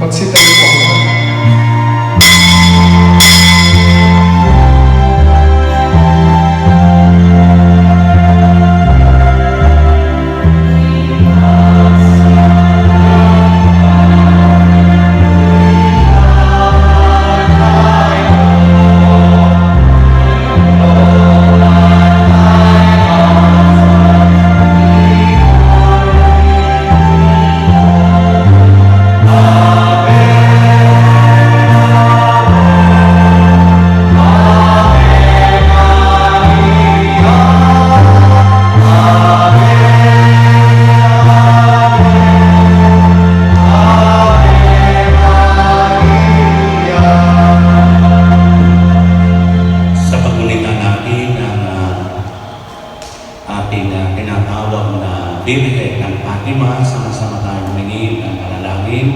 Magsitayo po ako. Birhen ng Fatima, sama-sama tayo humingi ng panalangin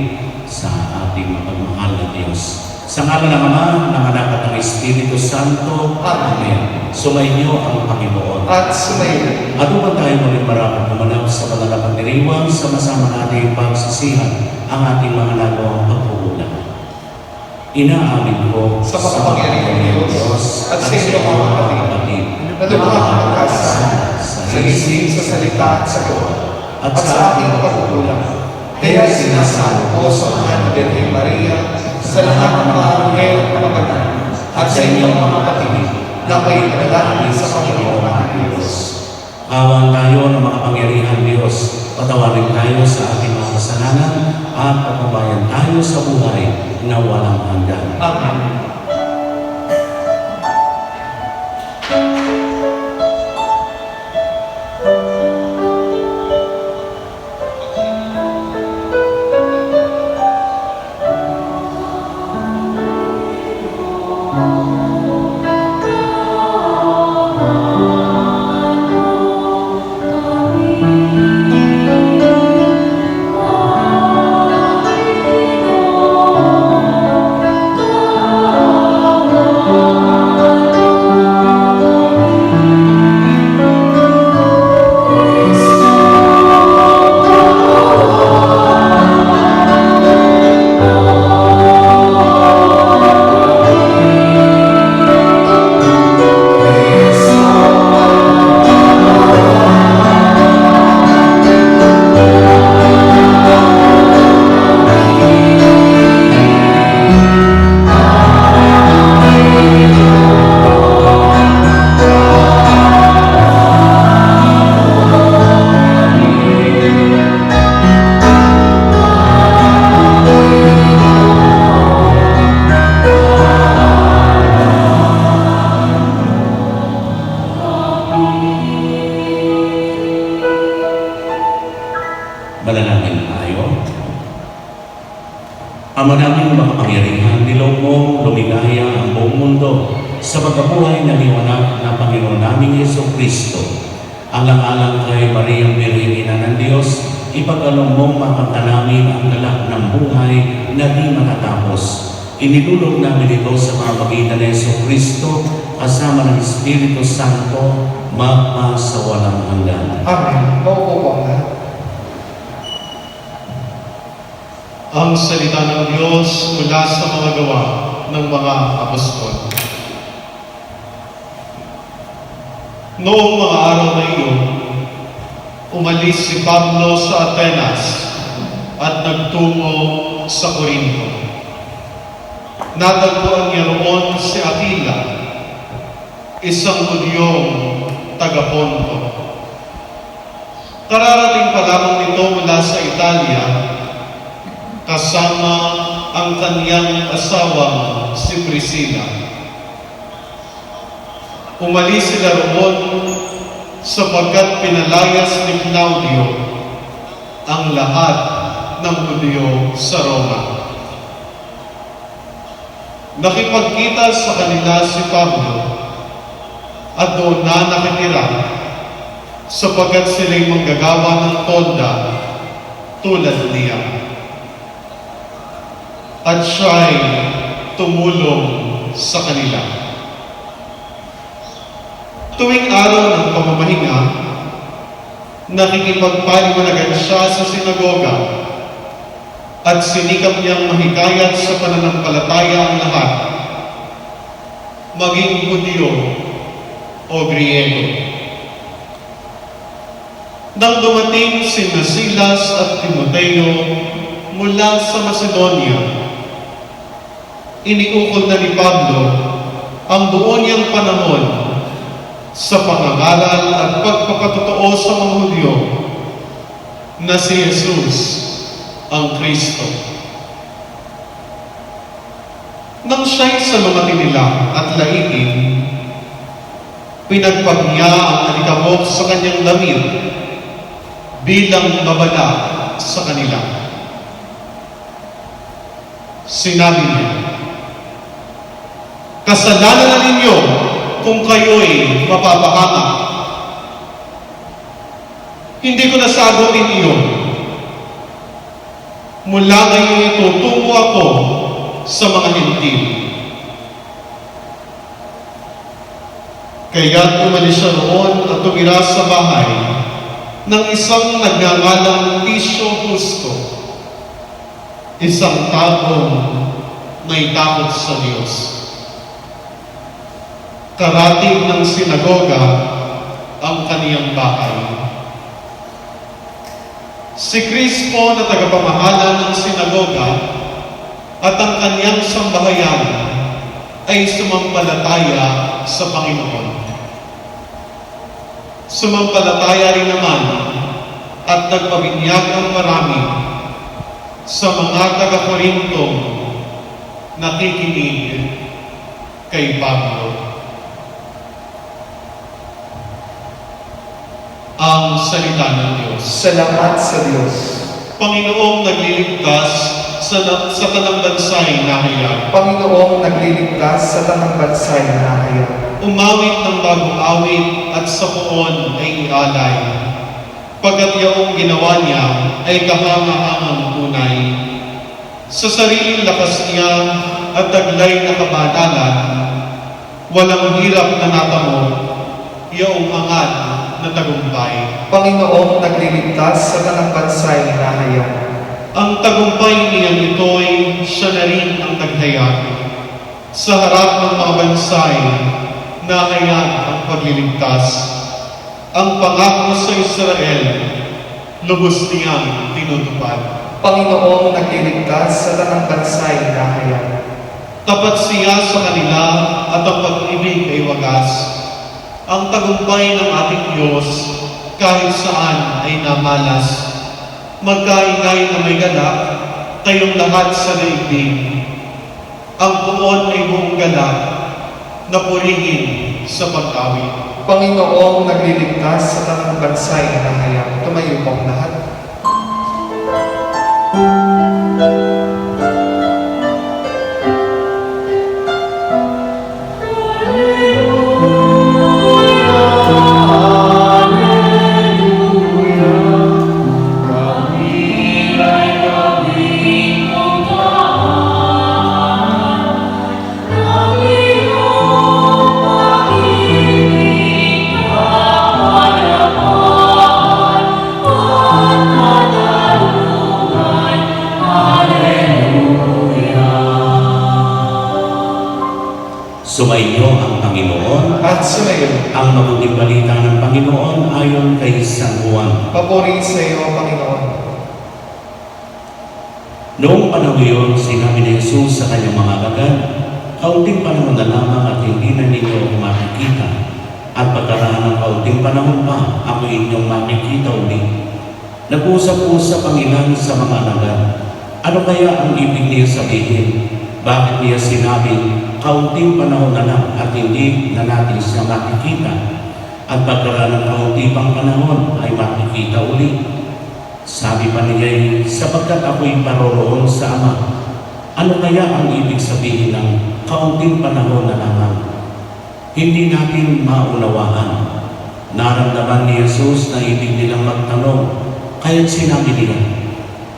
sa ating mapagmahal na Diyos. Sa ngalan ng Ama, ng Anak at ng Espiritu Santo. Amen. Sumainyo ang Panginoon. At sumayin. At upang tayo muling maraming gumanap sa banal na pagdiriwang, sama-sama natin pagsisihan ang ating mga nagawang pagkukulang. Inaamin ko sa makapangyarihan ng Diyos at sa inyo mga kapatid na lubhang magkasala sa isip, sa salita at sa gawa at sa aking pagkukulang. Kaya sinasalo ko sa Mahal na Birhen Maria, sa lahat ng mga anghel at mga banal, at sa inyong mga kapatid na may panalangin sa Panginoon ang Diyos. Awan tayo ng makapangyarihan Diyos, patawarin tayo sa ating mga kasalanan at pagbabayan tayo sa buhay na walang hanggan. Amen. Manalangin tayo. Ama namin makapangyarihan, nilaw mo lumigaya ang buong mundo sa pagkabuhay ng iwanak na Panginoon naming Yesu Kristo. Alang-alang kay Mariang Birhen, Ina ng Diyos, ipag-along mong mapagka namin ang galak ng buhay na di matatapos. Inilulog namin ito sa pamamagitan ng Yesu Kristo kasama ng Espiritu Santo magpa sa walang hanggan. Amen. Maupo po ang lahat. Ang salita ng Diyos mula sa mga gawa ng mga apostol. Noong mga araw na iyon, umalis si Pablo sa Atenas at nagtungo sa Corinto. Natagpuan niya roon si Aquila, isang Hudyong taga-Ponto. Kararating pa lamang nito mula sa Italia, kasama ang kanyang asawang si Priscilla. Umalis sila roon sapagkat pinalayas ni Claudio ang lahat ng Hudyo sa Roma. Nakipagkita sa kanila si Pablo at doon na nakitira sapagkat sila'y manggagawa ng tolda tulad niya. At siya'y tumulong sa kanila. Tuwing araw ng pamamahinga, nakikipagpaliwanagan siya sa sinagoga at sinikap niyang mahikayat sa pananampalataya ang lahat, maging Hudyo o Griego. Nang dumating sina Silas at Timoteo mula sa Macedonia, iniukol na ni Pablo ang buo niyang panahon sa pangangaral at pagpapatotoo sa mga Hudyo na si Jesus ang Kristo. Nang siya'y sa mga tinila at laikin, pinagpag niya ang alikabok sa kanyang damit bilang babala sa kanila. Sinabi niya, "Kasalanan na ninyo kung kayo'y mapapahama. Hindi ko nasagutin iyon. Mula ngayon itutungo ako sa mga Hentil." Kaya't umalis siya roon at tumira sa bahay ng isang nagngangalang Tisyo Justo, isang taong may takot sa Diyos. Karating ng sinagoga ang kaniyang bahay. Si Crispo na tagapamahala ng sinagoga at ang kaniyang sambahayan ay sumampalataya sa Panginoon. Sumampalataya rin naman at nagpabinyag ang marami sa mga taga-Korintong nakikinig kay Pablo. Ang salita ng Diyos. Salamat sa Diyos. Panginoong nagliligtas sa tanang bansay na hayag. Panginoong nagliligtas sa tanang bansay na hayag. Umawit ng bagong awit at sa poon ay ialay. Pagkat yaong ginawa niya ay kahangahangang tunay. Sa sariling lakas niya at taglay na kabanalan, walang hirap na natamo, yaong angat na tagumpay. Panginoong nagliligtas sa tanang bansay na hayag. Ang tagumpay niya ito'y siya na rin ang taghayag. Sa harap ng mga bansay, nahayag ang pagliligtas. Ang pangako sa Israel, lubos niyang tinutupad. Panginoong nagliligtas sa tanang bansay na hayag. Tapat siya sa kanila at ang pag-ibig ay wagas. Ang tagumpay ng ating Diyos kahit saan ay namalas. Magkaingay na may galak, kayong lahat sa daigdig. Ang buon ay buong galak, na purihin sa pag-awit. Panginoong nagliligtas sa tanang bansay na hayag. Tumayo pong lahat. Sumainyo ang Panginoon At sumayo. ang mabuting balita ng Panginoon ayon kay San Juan. Papuri sa iyo, Panginoon. Noong panahon yun, sinabi ni Jesus sa kanyang mga alagad, "Kaunting panahon na lamang at hindi na ninyo ako makikita, at pagkaraan ng kaunting panahon pa, ako inyong makikita ulit." Nag-usap-usap ang ilan sa mga alagad. Ano kaya ang ibig niya sabihin? Bakit niya sinabing, "Kaunting panahon na lang at hindi na natin siya makikita, at pagkaraan ng kaunti pang panahon ay makikita ulit"? Sabi pa niya, "Sapagkat ako'y paroroon sa Ama." Ano kaya ang ibig sabihin ng kaunting panahon na lamang? Hindi natin maunawaan. Naramdaman ni Jesus na ibig nilang magtanong, kaya't sinabi niya,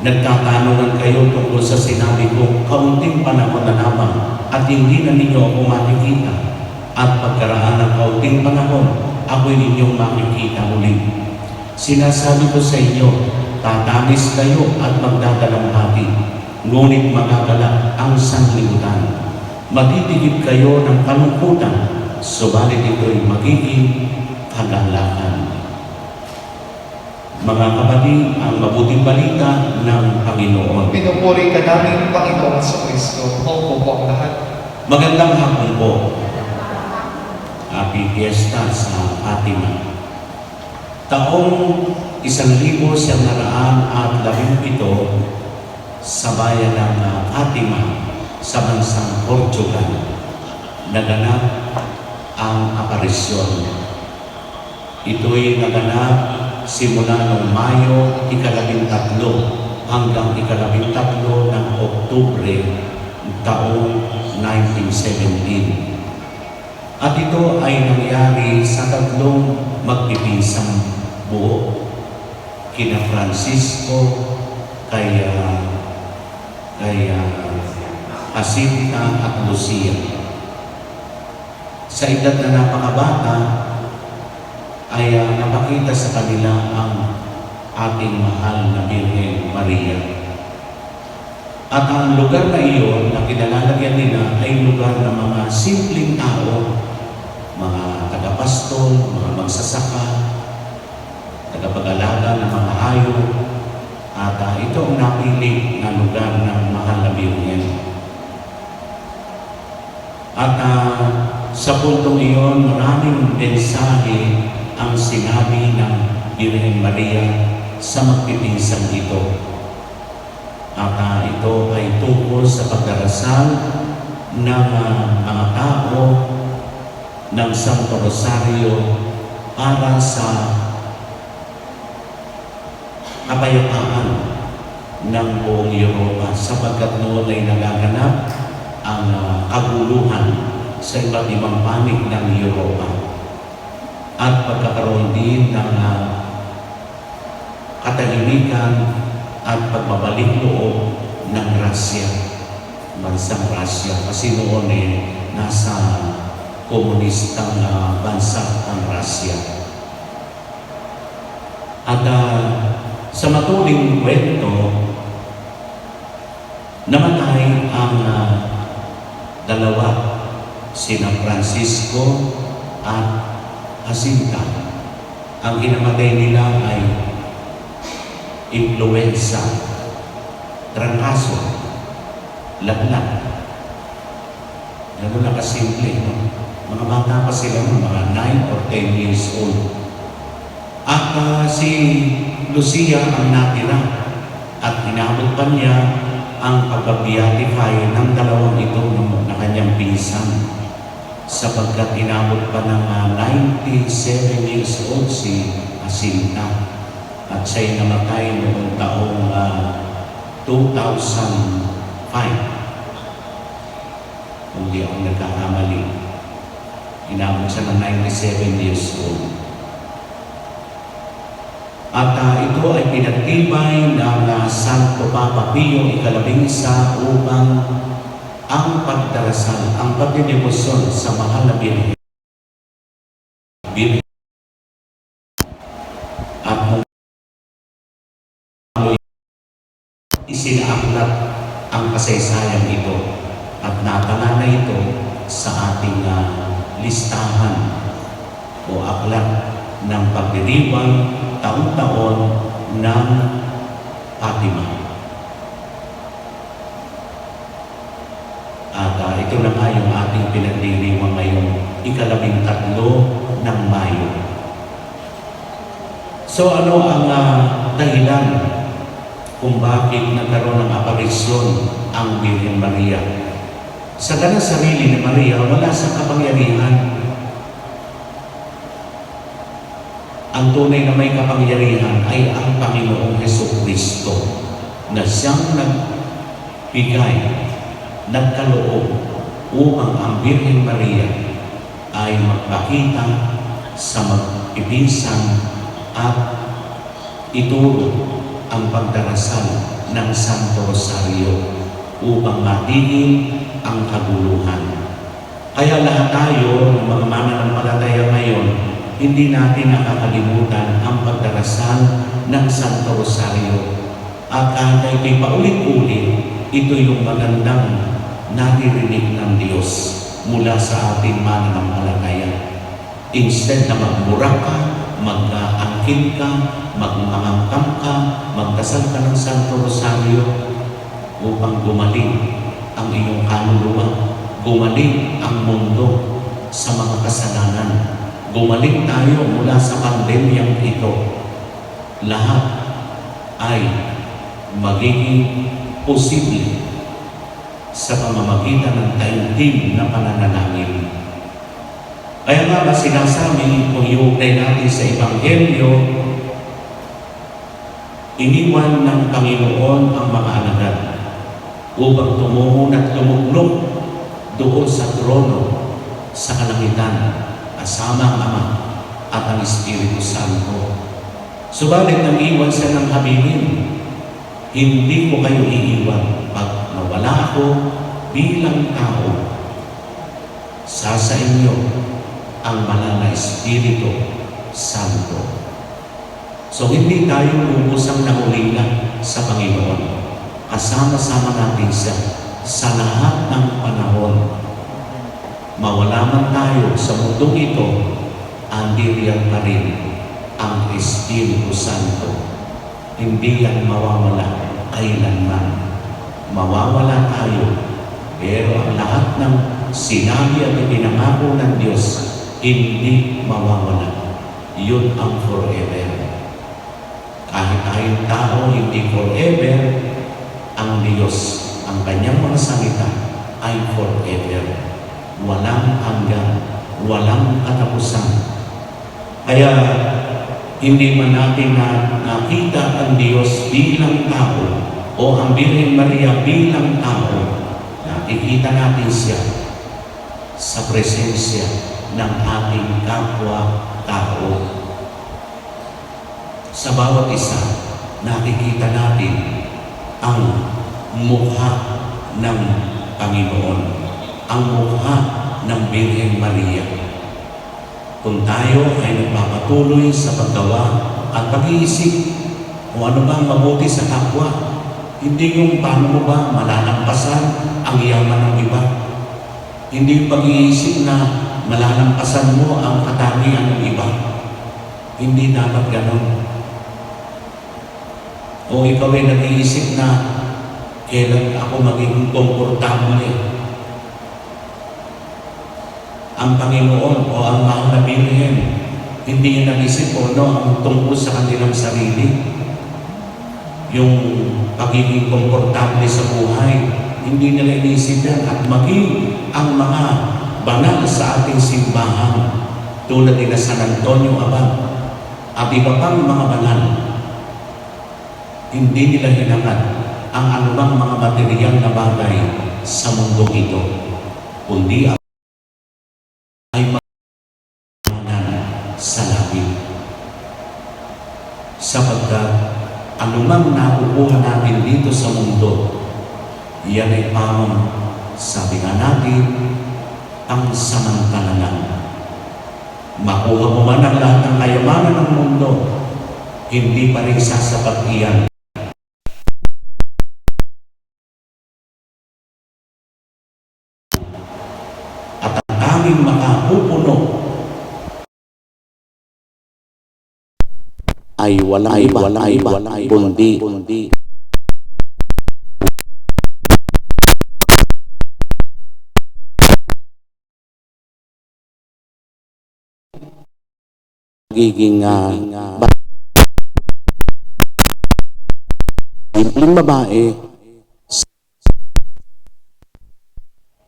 "Nagtatanungan kayo tungkol sa sinabi ko, kaunting panahon na lamang at hindi na ninyo ako makikita, at pagkaraan ng kaunting panahon, ako'y ninyong makikita ulit." Sinasabi ko sa inyo, tatamis kayo at magdadalamhati, ngunit magagalak ang sanglibutan. Matitigib kayo ng kalungkutan, subalit ito'y magiging kagalakan. Mga kapatid, ang mabuting balita ng Panginoon. Pinupuri ka namin, Panginoon sa Kristo. Opo po ang lahat. Magandang hapon po. Happy Fiesta sa Fatima. Taong 1917 sa bayan ng Fatima sa bansang Portugal, naganap ang aparisyon. Ito'y naganap simula noong Mayo 13 hanggang 13 ng Oktubre taong 1917. At ito ay nangyari sa tatlong magpipinsang buo, kina Francisco, kay Jacinta at Lucia. Sa edad na napakabata, ay napakita sa kanila ang ating mahal na Birhen Maria. At ang lugar na iyon na kinalalagyan nila ay lugar ng mga simpleng tao, mga tagapastol, mga magsasaka, tagapag-alaga ng mga hayop, at ito ang napili na lugar ng mahal na Birhen. At sa puntong iyon, maraming mensahe ang sinabi ng Birhen Maria sa magpipinsang ito. At ito ay tungkol sa pagdarasal ng mga tao ng Santo Rosario para sa kapayapaan ng buong Europa, sapagkat noon ay nagaganap ang kaguluhan sa iba't ibang panig ng Europa at pagkakaroon din ng katahimikan at pagbabalik loob ng Russia, bansang Russia, kasi noon nasa komunistang bansa ang Russia. At sa matuling kwento, namatay ang dalawa, sina Francisco at Jacinta. Ang hinamatay nila ay influenza, trangkaso, laglag. Gano'n na kasimple, no? Mga bata pa sila, mga 9 or 10 years old. At si Lucia ang natira at inabot pa niya ang pagbabiatify ng dalawang ito na kanyang pinsan, sapagkat inabot pa ng 97 years old si Jacinta. At siya'y namatay noong taong 2005. Kung di ako nagkakamali. Inabot siya ng 97 years old. At ito ay pinagtibay ng Santo Papa Pio ika-11 upang ang pagdarasal, ang pagdedebosyon sa mahal na Birhen at isinaaklat ang kasaysayan ito at natala na ito sa ating listahan o aklat ng pagdiriwang taon-taon ng Fatima. At ito na nga yung ating pinagdiriwang ngayong ika-13 ng Mayo. So ano ang dahilan kung bakit nagkaroon ng aparisyon ang Birhen Maria? Sa ganang sarili ni Maria, wala sa kapangyarihan. Ang tunay na may kapangyarihan ay ang Panginoong Jesucristo, na siyang nagbigay, nagkaloob upang ang Birhen Maria ay magpakita sa magpipinsan at ituro ang pagdarasal ng Santo Rosario upang matigil ang kaguluhan. Kaya lahat tayo ng mga mananampalataya ngayon, hindi natin nakakalimutan ang pagdarasal ng Santo Rosario. At kahit ito'y paulit-ulit, ito yung magandang naririnig ng Diyos mula sa ating mananampalataya. Instead na magmura ka, mag-aangkin ka, magmangangkam ka, magdasal ka ng Santo Rosario upang gumaling ang iyong kaluluwa, gumaling ang mundo sa mga kasalanan. Gumaling tayo mula sa pandemyang ito. Lahat ay magiging posible sa pamamagitan ng taimtim na pananalangin. Kaya nga ba sinasabi kung iugnay natin sa Ebanghelyo, iniwan ng Panginoon ang mga alagad upang tumuhon at tumuklok doon sa trono sa kalangitan, kasama ang Ama at ang Espiritu Santo. Subalit nag-iwan siya ng habilin, hindi ko kayo iiwan pag nawala ako bilang tao. Sa inyo ang banal na Espiritu Santo. So hindi tayo lubusang nahulila sa Panginoon. Kasama-sama natin siya sa lahat ng panahon. Mawala man tayo sa mundong ito, andiriyan pa rin ang Espiritu Santo. Hindi yan mawawala kailanman. Mawawala tayo, pero ang lahat ng sinabi at ipinangako ng Diyos, hindi mawawala. Yun ang forever. Kahit tayong tao, hindi forever, ang Diyos, ang kanyang mga salita ay forever. Walang hanggan, walang katapusan. Kaya hindi man natin nakita ang Diyos bilang tao o ang Birhen Maria bilang tao, nakikita natin siya sa presensya ng ating kapwa-tao. Sa bawat isa, nakikita natin ang mukha ng Panginoon, ang mukha ng Birhen Maria. Kung tayo ay nagpapatuloy sa paggawa at pag-iisip kung ano ba ang mabuti sa kapwa, hindi yung paano mo ba malalampasan ang yaman ng iba. Hindi yung pag-iisip na malalampasan mo ang katangian ng iba. Hindi dapat ganon. O ikaw ay nag-iisip na kailan ako magiging komportable. Ang Panginoon o ang Mahal na Birhen, hindi niya nag-isip o ang tungkol sa kanilang sarili. Yung pagiging komportable sa buhay, hindi nila inisip yan. At maging ang mga banal sa ating simbahan, tulad nila San Antonio Abad at iba pang mga banal, hindi nila hinangad ang anumang mga material na bagay sa mundo ito, kundi ay sa langit. Sapagkat anumang nakukuha natin dito sa mundo, yan ay pamang, sabi nga natin, ang samantalanan. Makuha mo man ang lahat ng kayamanan ng mundo, hindi pa rin sasapat iyan. At ang tanging makapupuno ay walang iba, kundi magiging simpleng babae,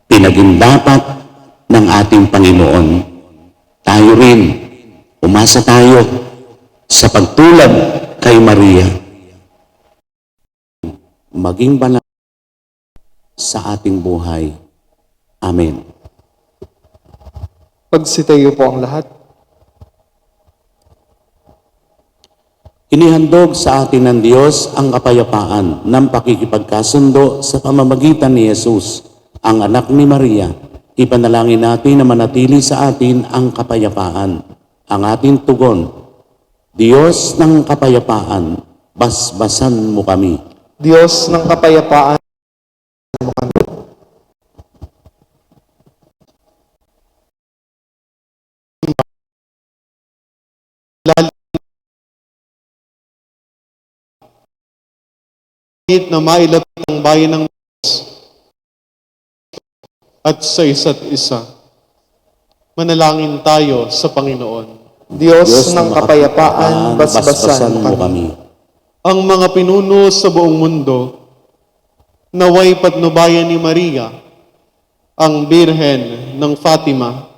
pinaging dapat ng ating Panginoon. Tayo rin, umasa tayo sa pagtulad kay Maria, maging banal sa ating buhay. Amen. Pagsitayo po ang lahat. Inihandog sa atin ng Diyos ang kapayapaan ng pakikipagkasundo sa pamamagitan ni Jesus, ang anak ni Maria. Ipanalangin natin na manatili sa atin ang kapayapaan. ang ating tugon. Diyos ng kapayapaan, basbasan mo kami. Diyos ng kapayapaan, mo kami. Na mailapit ang bayan ng Diyos at sa isa't isa. Manalangin tayo sa Panginoon. Diyos ng kapayapaan, basbasan mo kami. Ang mga pinuno sa buong mundo, naway patnubayan ni Maria, ang Birhen ng Fatima,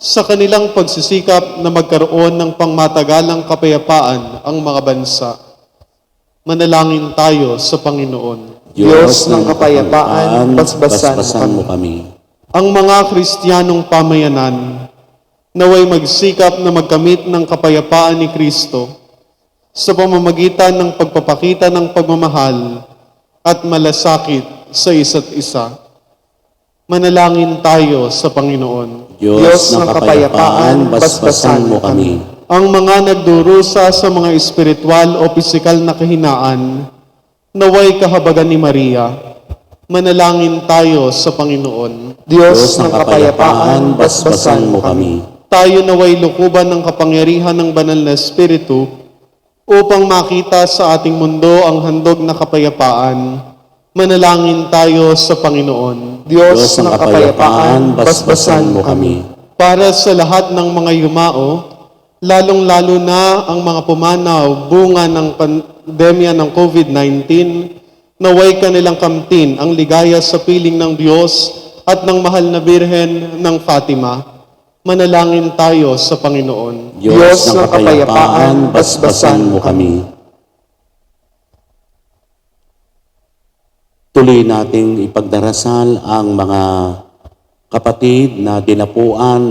sa kanilang pagsisikap na magkaroon ng pangmatagalang kapayapaan ang mga bansa. Manalangin tayo sa Panginoon. Diyos ng kapayapaan, basbasan mo kami. Ang mga Kristiyanong pamayanan, naway magsikap na magkamit ng kapayapaan ni Kristo sa pamamagitan ng pagpapakita ng pagmamahal at malasakit sa isa't isa. Manalangin tayo sa Panginoon. Diyos ng kapayapaan, basbasan mo kami. Ang mga nagdurusa sa mga espiritual o pisikal na kahinaan, naway kahabagan ni Maria. Manalangin tayo sa Panginoon. Diyos ng kapayapaan, basbasan mo kami. Tayo naway lukuban ng kapangyarihan ng banal na Espiritu upang makita sa ating mundo ang handog na kapayapaan. Manalangin tayo sa Panginoon. Diyos ng kapayapaan, basbasan mo kami. Para sa lahat ng mga yumao, lalong-lalo na ang mga pumanaw bunga ng pandemya ng COVID-19, naway kanilang kamtin ang ligaya sa piling ng Diyos at ng mahal na Birhen ng Fatima. Manalangin tayo sa Panginoon. Diyos ng kapayapaan, basbasan mo kami. Tuloy nating ipagdarasal ang mga kapatid na dinapuan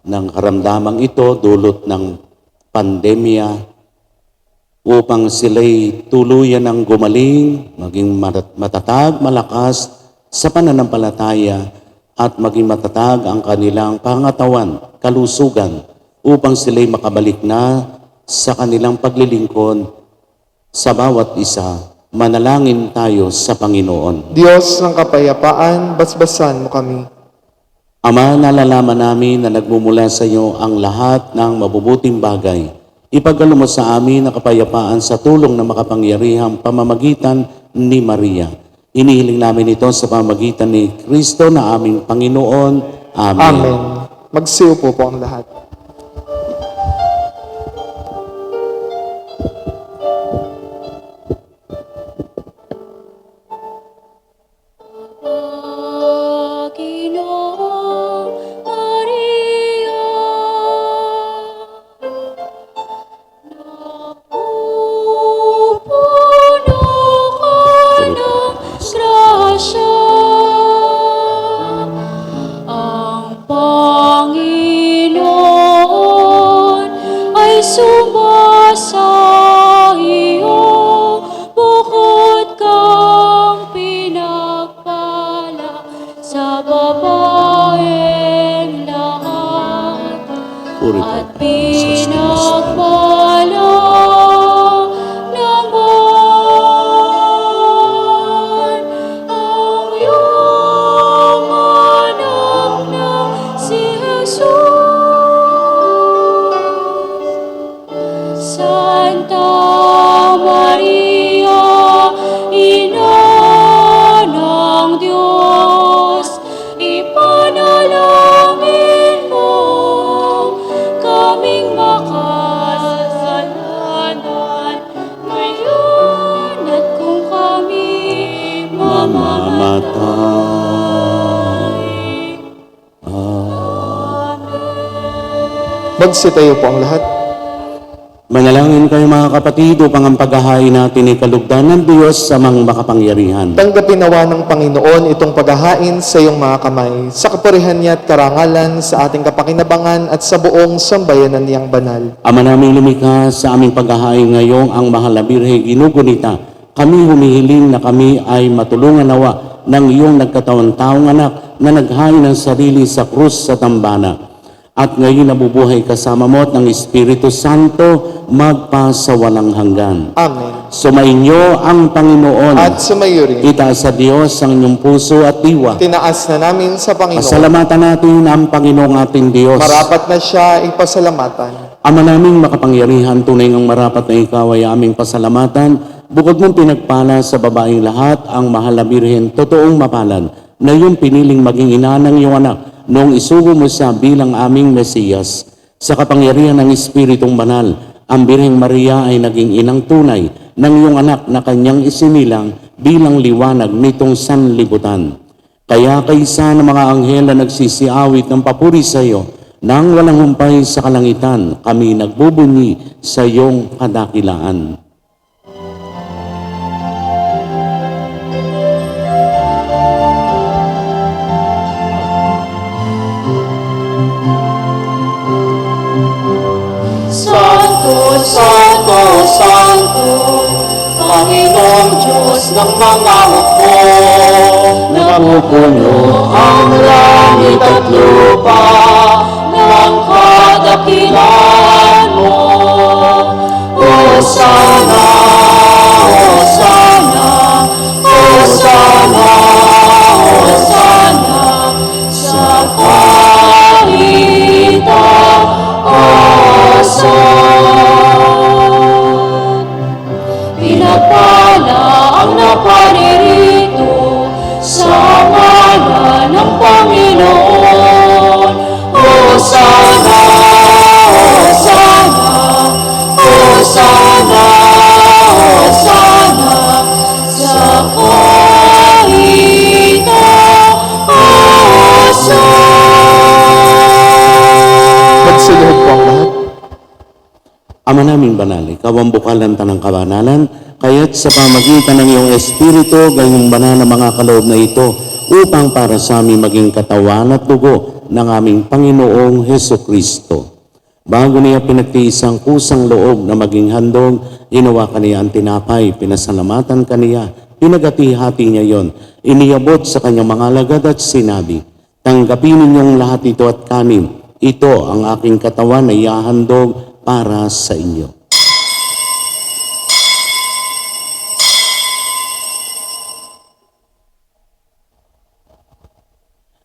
ng karamdamang ito dulot ng pandemya upang sila'y tuluyan ng gumaling, maging matatag, malakas sa pananampalataya at maging matatag ang kanilang pangatawan, kalusugan upang sila'y makabalik na sa kanilang paglilingkod sa bawat isa. Manalangin tayo sa Panginoon. Diyos ng kapayapaan, basbasan mo kami. Ama, nalalaman namin na nagmumula sa iyo ang lahat ng mabubuting bagay. Ipagkaloob mo sa amin ang kapayapaan sa tulong ng makapangyarihang pamamagitan ni Maria. Inihiling namin ito sa pamamagitan ni Kristo na aming Panginoon. Amen. Amen. Magsiupo po ang lahat. Magsitayo po ang lahat. Manalangin kayo mga kapatid upang ang paghahain natin ay kalugdan ng Diyos sa mga makapangyarihan. Tanggapin nawa ng Panginoon itong paghahain sa iyong mga kamay, sa kapurihan niya at karangalan, sa ating kapakinabangan at sa buong sambayanan niyang banal. Ama naming lumikha, sa aming paghahain ngayong ang mahal na Birhen ginugunita, kami humihiling na kami ay matulungan nawa ng iyong nagkataon-taong anak na naghain ng sarili sa krus sa tambana. at ngayon nabubuhay kasama mo at ng Espiritu Santo magpasawalang hanggan. Amen. Sumainyo ang Panginoon. At sumayo rin. Itaas sa Diyos ang inyong puso at diwa. Tinaas na namin sa Panginoon. Pasalamatan natin ang Panginoong ating Diyos. Marapat na siya ipasalamatan. Ama naming makapangyarihan, tunay ngang marapat na ikaw ay aming pasalamatan. Bukod mong pinagpala sa babaeng lahat, ang mahal na Birhen, totoong mapalad, na iyong piniling maging ina ng iyong anak, noong isugo mo siya bilang aming Mesiyas. Sa kapangyarihan ng Espiritong Banal, ang Birheng Maria ay naging inang tunay ng iyong anak na kanyang isinilang bilang liwanag nitong sanlibutan. Kaya kaysa ng mga anghel na nagsisiawit ng papuri sa iyo, nang walang humpay sa kalangitan, kami nagbubunyi sa iyong kadakilaan. Santo, Santo, Santo, Panginoong Diyos ng mga hukbo, napupuno ang langit at lupa ng kadakilaan mo. Hosana, Hosana, Hosana, Hosana, sa pinagpala ang naparirito sa ngalan ng Panginoon. Hosana, Hosana, Hosana, Hosana, sa Magsiluhod po ang lahat. Ama naming banal, ikaw ang bukalan tanang kabanalan, kaya't sa pamagitan ng iyong Espiritu, gayong banal na mga kaloob na ito, upang para sa amin maging katawan at dugo ng aming Panginoong Heso Kristo. Bago niya pinagtiis ang kusang loob na maging handog, inawa kaniya ang tinapay, pinasalamatan kaniya, pinagati-hati niya yon, iniabot sa kanyang mga alagad at sinabi, tanggapin ninyong lahat ito at kanin, ito ang aking katawan na iahandog para sa inyo.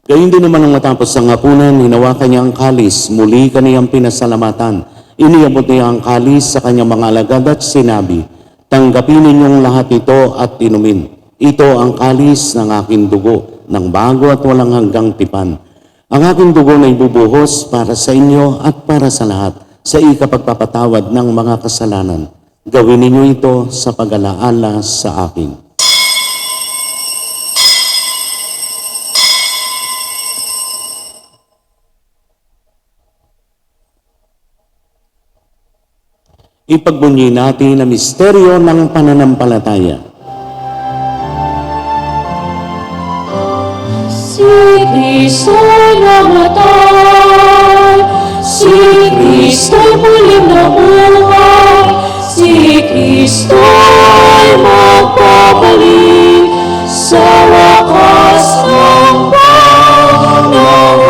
Gayun din naman ang matapos ang hapunan, hinawakan niya ang kalis, muli kaniyang pinasalamatan. Iniabot niya ang kalis sa kanyang mga alagad at sinabi, tanggapin ninyong lahat ito at inumin. Ito ang kalis ng aking dugo, ng bago at walang hanggang tipan. Ang aking dugo na ibubuhos para sa inyo at para sa lahat, sa ikapagpapatawad ng mga kasalanan. Gawin ninyo ito sa pag-alaala sa akin. Ipagbunyi natin ang misteryo ng pananampalataya. Si Kristo'y namatay, si Kristo'y muling nabuhay, si Kristo'y magpapalik sa wakas ng panahon.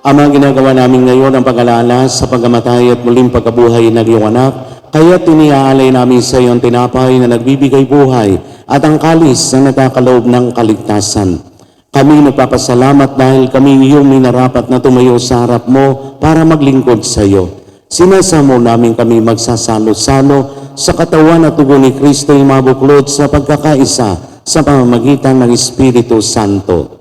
Ama, ginagawa namin ngayon ang pag-alala sa pagkamatay at muling pagkabuhay ng iyong anak, kaya tiniaalay namin sa iyo ang tinapay na nagbibigay buhay at ang kalis na nagkakaloob ng kaligtasan. Kami nagpapasalamat dahil kami iyong minarapat na tumayo sa harap mo para maglingkod sa iyo. Sinasamo namin kami magsasalo-salo sa katawan at tugo ni Kristo yung mabuklod sa pagkakaisa sa pamamagitan ng Espiritu Santo.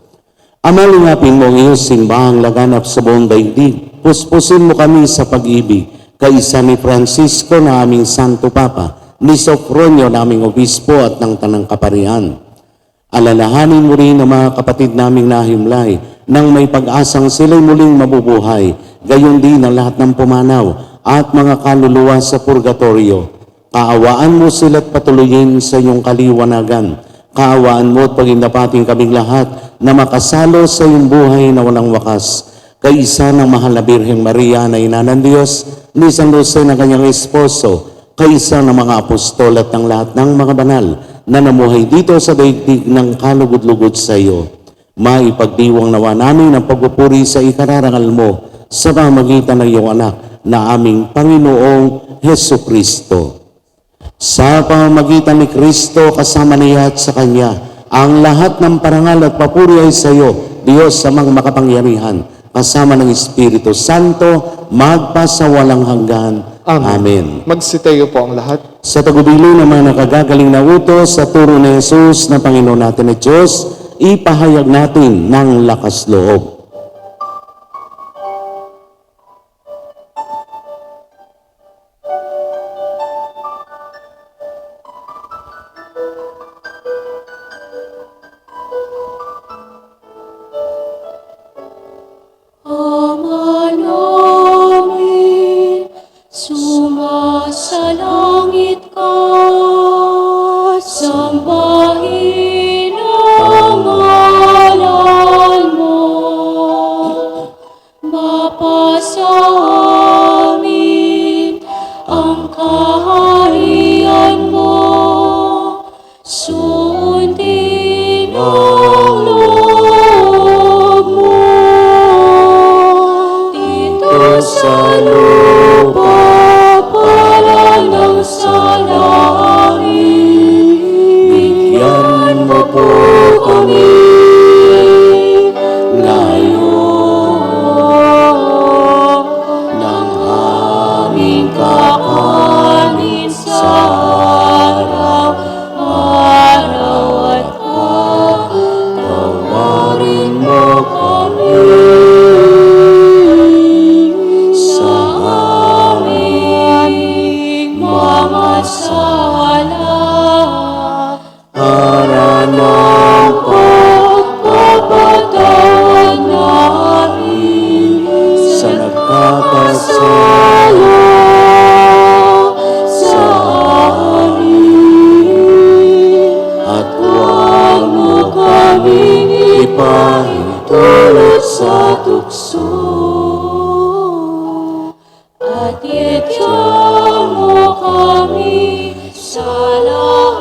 Ama, lingapin mo ang iyong simbahang laganap sa buong daigdig. Puspusin mo kami sa pag-ibig, kaisa ni Francisco na aming Santo Papa, ni Sofronio na aming Obispo at ng Tanang Kaparian. Alalahanin mo rin ang mga kapatid naming nahimlay, nang may pag-asang sila'y muling mabubuhay, gayon din ang lahat ng pumanaw at mga kaluluwa sa purgatorio. Kaawaan mo sila't patuloyin sa iyong kaliwanagan. Kaawaan mo at pagindapating kaming lahat na makasalo sa iyong buhay na walang wakas. Kaisa ng mahal na Birheng Maria na ina ng Diyos, ni San Jose na kanyang esposo, kaisa ng mga apostol at ng lahat ng mga banal na namuhay dito sa daigdig ng kalugod-lugod sa iyo. Maipagdiwang nawa namin ang pagpupuri sa ikararangal mo sa pamagitan ng iyong anak na aming Panginoong Heso Kristo. Sa pamamagitan ni Kristo kasama niya at sa Kanya, ang lahat ng parangal at papuri ay sa iyo, Diyos amang makapangyarihan, kasama ng Espiritu Santo, magpasawalang hanggan. Amen. Magsitayo po ang lahat. Sa tagubilo ng mga nakagagaling na utos sa turo ni Jesus na Panginoon natin at Diyos, ipahayag natin ng lakas loob. Ama namin, sumasalangit ka, sambahin ang ngalan mo, mapasa amin ang kaharian mo, sundin ang loob mo. Dito sa lupa para ng sa langit, bigyan mo po kami ngayon ng aming kakanin sa araw-araw at patawarin mo kami sa aming mga sala. Haralan ko, kapatawad namin sa nagkakasala sa amin. At huwag mo kaming ipahintulot sa tukso. At itigyan mo kami sa lahat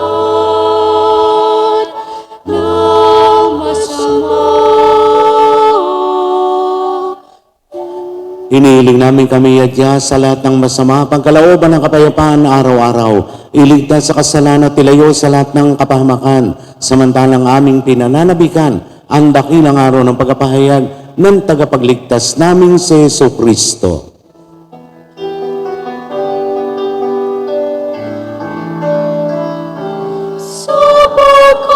ng masama. Inihiling namin kami adya sa lahat ng masama, pagkalooban ng kapayapaan araw-araw, iligtas sa kasalanan at tilayo sa lahat ng kapahamakan, samantalang aming pinananabikan ang dakilang araw ng pagpapahayag ng tagapagligtas naming si Heso Kristo. Sapagkat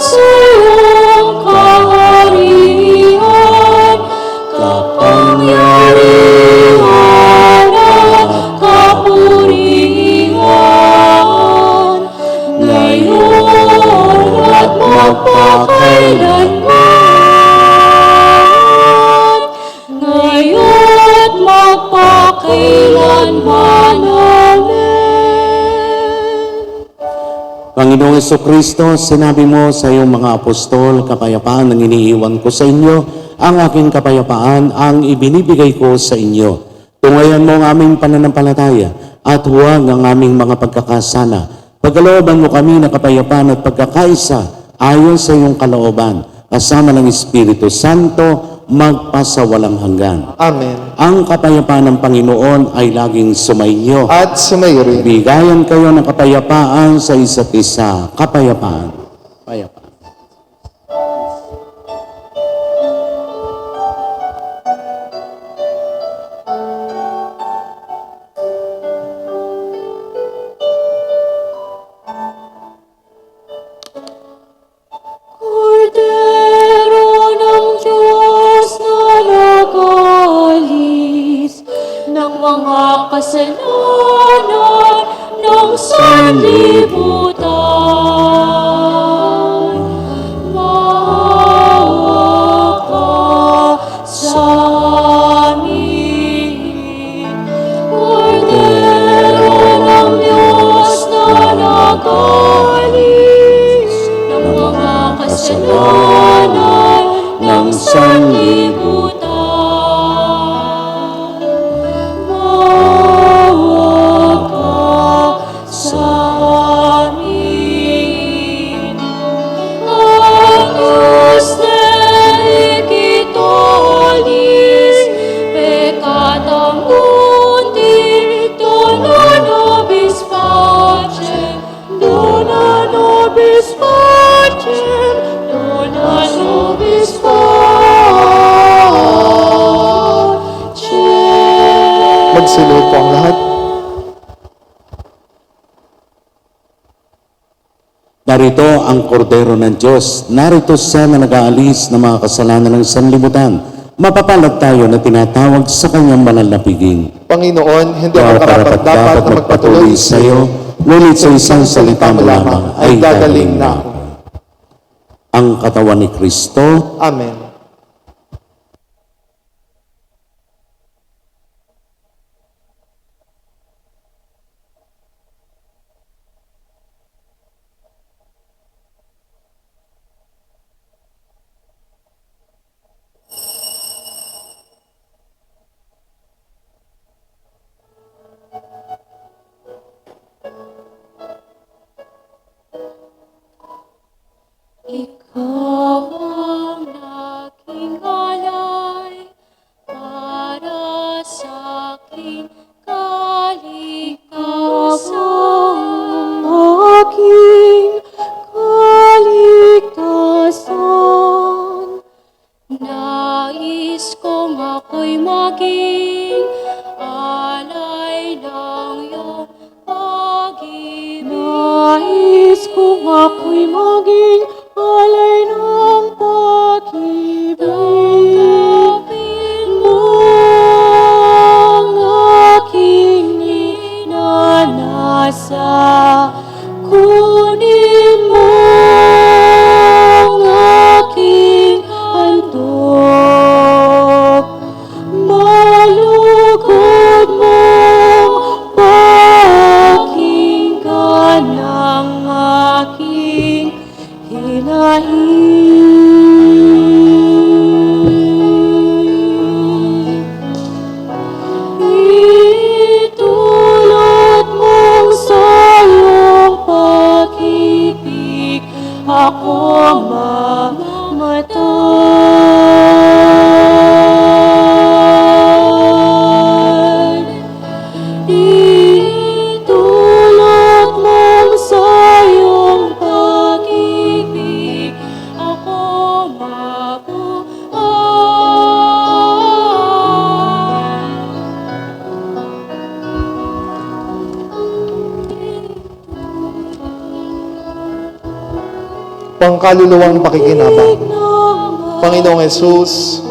sa iyong kaharian, kapangyarihan at kapurihan, ngayon at magpakailanman, ngayon at magpakailanman. Amen. Panginoong Heso Kristo, sinabi mo sa iyong mga apostol, kapayapaan ang iniiwan ko sa inyo, ang aking kapayapaan ang ibinibigay ko sa inyo. Tungayan mo ang aming pananampalataya at huwag ang aming mga pagkakasala. Pagkalooban mo kami ng kapayapaan at pagkakaisa ayon sa iyong kalooban, kasama ng Espiritu Santo, magpasawalang hanggan. Amen. Ang kapayapaan ng Panginoon ay laging sumainyo. At sumayo rin. Bigayan kayo ng kapayapaan sa isa't isa. Kapayapaan. Kapayapaan. Kordero ng Diyos na nag-alis ng mga kasalanan ng sanlibutan. po ang kordero ng Diyos. Narito siya na nag-aalis ng mga kasalanan ng sanlibutan. Mapapalad tayo na tinatawag sa kanyang banal na piging. Panginoon, hindi ako karapat-dapat na magpatuloy sa iyo, ngunit sa isang salita mo lamang ay gagaling na ako. Ang katawan ni Kristo. Amen. Ikaw ang naging alay para sa aking kaligtasan. Aking kaligtasan. Nais kong ako'y maging alay ng iyong pag-ibig. Nais kong ako'y maging alay ng pag-ibig. Tanggapin mo ang aking ninanasa. Kunin mo ang aking handog. Malugod mong pakinggan ang aking itulad mong sa iyong pag-ibig ako mamatay. Itulad mong sa iyong pag-ibig ako mabuhay. Pangkaluluwang pakikinabang. Panginoong Yesus,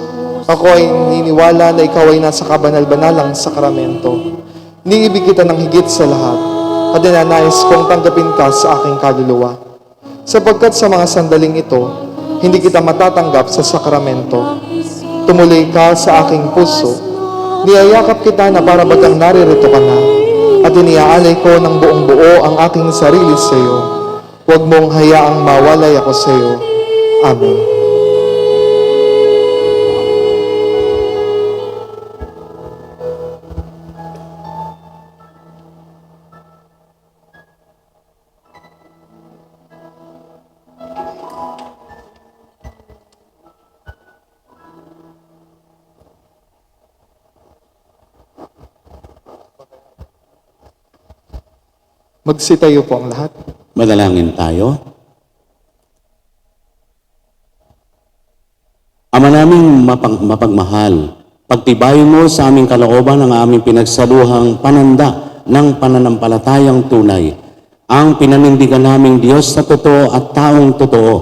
ako ay niniwala na ikaw ay nasa kabanal-banalang sakramento. Niibig kita ng higit sa lahat at ninanais kong tanggapin ka sa aking kaluluwa. Sapagkat sa mga sandaling ito, hindi kita matatanggap sa sakramento. Tumuloy ka sa aking puso. Niyayakap kita na para bagang naririto ka na at iniaalay ko ng buong buo ang aking sarili sa iyo. Huwag mong hayaang mawalay ako sa iyo. Amen. Magsitayo po ang lahat. Madalangin tayo. Ama naming mapagmahal, pagtibayin mo sa aming kalooban ang aming pinagsaluhang pananda ng pananampalatayang tunay. Ang pinanindigan naming Diyos na totoo at taong totoo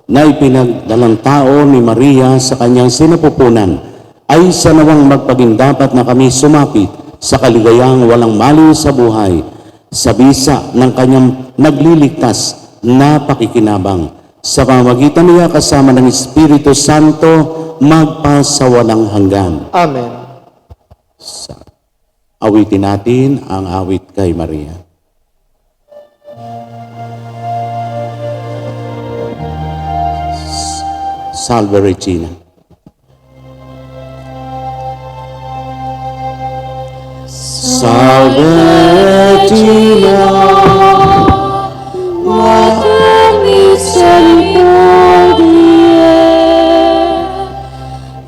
na ipinagdalang tao ni Maria sa kanyang sinapupunan ay sa nawang magpagindapat na kami sumapit sa kaligayang walang maliw sa buhay sa bisa ng kanyang nagliligtas na pakikinabang. Sa pamamagitan niya kasama ng Espiritu Santo, magpasawalang hanggan. Amen. Awitin natin ang awit kay Maria. Salve Regina. Salve Regina, Mater misericordiae,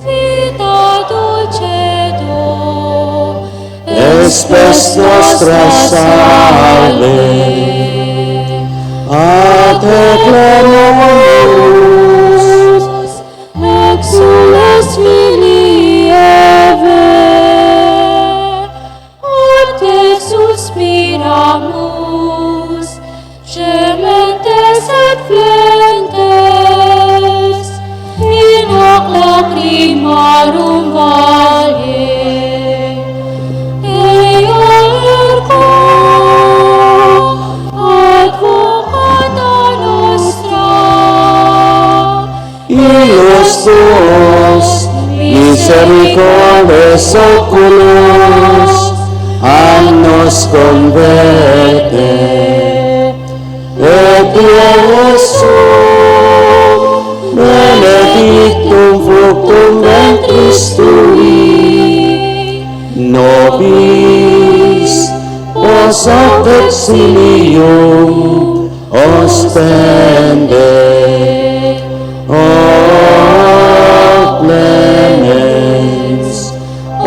vita dulcedo, espes nostra salve, a te clamamus, exules filii Eve, a te suspiramus, gementes et lacrimarum valle, ea ergo advocata nostra, Illos tuos misericordes oculos annos converte, et Iesu benedictum fructum ventris tui, nobis post exilium ostende, o clemens, o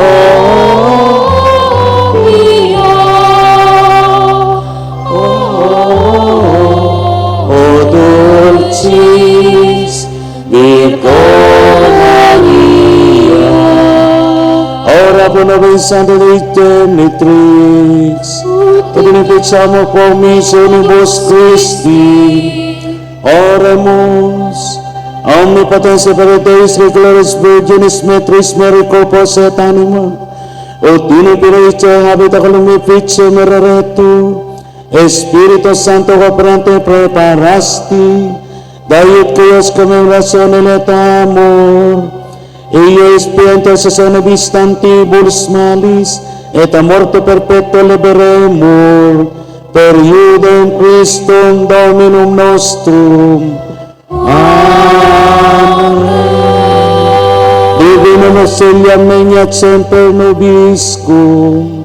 dulcis Virgo Maria, ora pro nobis Sancta Dei Genitrix, et benedicamo commissionibus Christi, oremus. Omnipotens per Deus Regularis Virginis Metris Mericopos et anima, ut in pirice habita columni fice mereretu, Espíritu Santo operante preparasti, daiut cuios commemorazione et amor, io expiantes sane vistantibus malis, et a morte perpetua liberemur, per iudem Christum Dominum nostrum. Amen. Divino auxilium megnat semper nobiscum.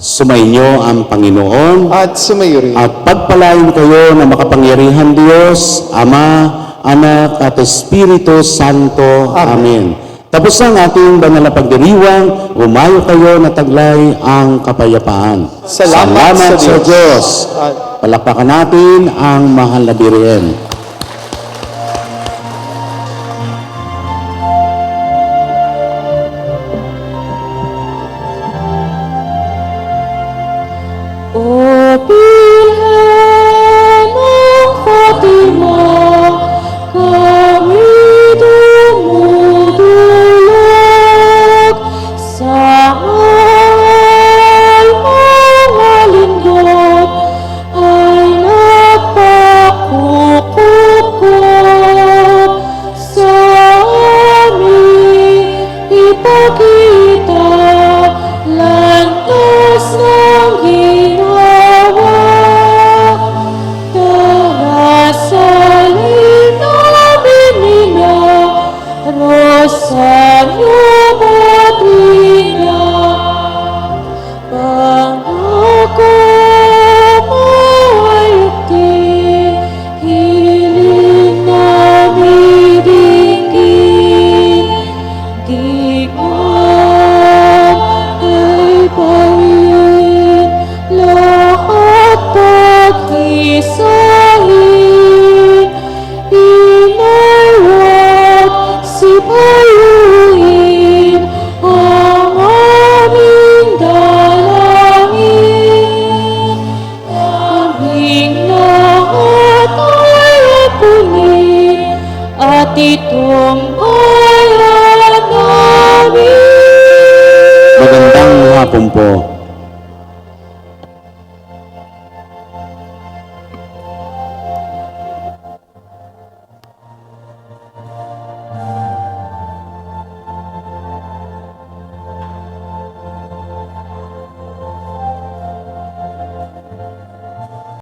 Sumainyo ang Panginoon At sumayo rin. at pagpalain kayo na makapangyarihan Diyos, Ama, Anak at Espiritu Santo. Amen. Tapos ang ating banal na pagdiriwang, umayo kayo na taglay ang kapayapaan. Salamat sa Diyos. Palakpakan natin ang mahal na Birhen. O Birhen ng Fatima, kami dumudulog sa mga lingkod ay nagpakukupkop sa amin ipakita lantas ng ginawa. Darasalin namin niya, Rosario Madrina. Pangako mo ay ukti, hiling namin dinggin. Di man ay bawin, lahat pag-isahin. Inawat sipayuin ang aming dalangin. Aming lahat ay apunin at itong bayan namin. Magandang hapon po.